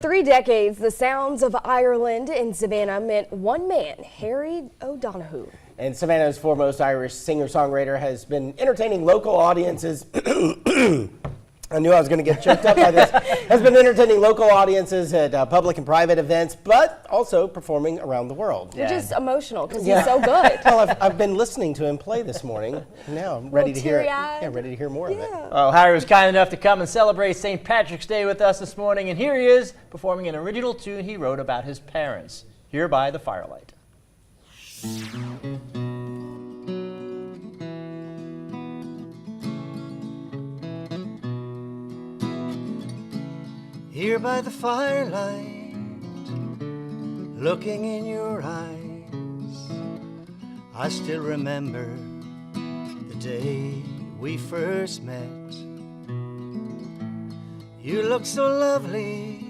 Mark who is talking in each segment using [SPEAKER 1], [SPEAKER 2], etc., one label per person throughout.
[SPEAKER 1] 3 decades, the sounds of Ireland in Savannah meant one man, Harry O'Donoghue.
[SPEAKER 2] And Savannah's foremost Irish singer-songwriter has been entertaining local audiences. I knew I was going to get choked up by this. Has been entertaining local audiences at public and private events, but also performing around the world.
[SPEAKER 1] Which is emotional because he's so good.
[SPEAKER 2] Well, I've been listening to him play this morning. Now I'm ready to hear it.
[SPEAKER 1] teary-eyed.
[SPEAKER 2] Yeah, ready to hear more of it.
[SPEAKER 3] Well, Harry was kind enough to come and celebrate St. Patrick's Day with us this morning, and here he is performing an original tune he wrote about his parents, Here by the Firelight.
[SPEAKER 4] Here by the firelight, looking in your eyes, I still remember the day we first met. You looked so lovely,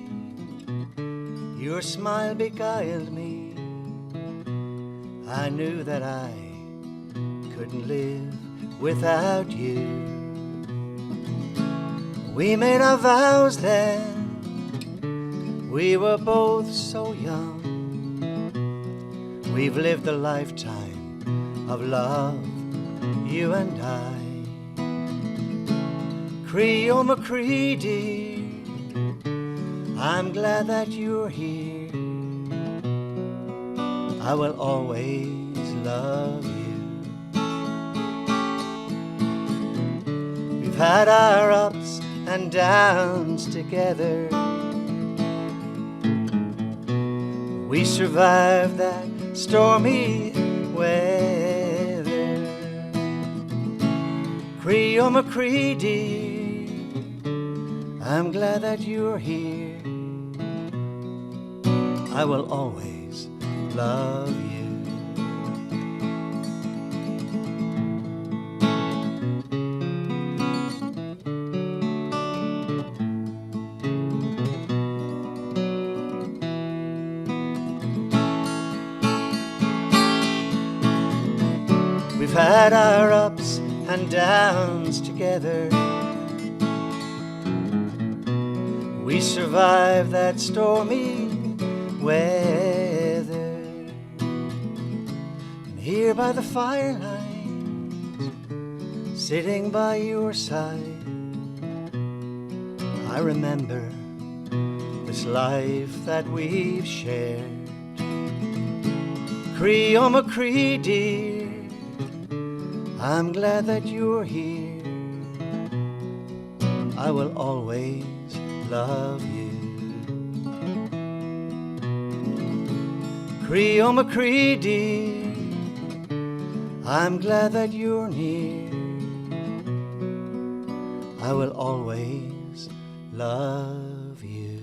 [SPEAKER 4] your smile beguiled me. I knew that I couldn't live without you. We made our vows then, we were both so young. We've lived a lifetime of love, you and I. Cree-oh, McCree, dear, I'm glad that you're here. I will always love you. We've had our ups and downs together. We survived that stormy weather. Cree-oh, McCree, dear, I'm glad that you're here. I will always love you. We've had our ups and downs together. We survived that stormy weather. And here by the firelight, sitting by your side, I remember this life that we've shared. Cree-oh, McCree, dear, I'm glad that you're here. I will always love you. Cree-oh, McCree, dear, I'm glad that you're near. I will always love you.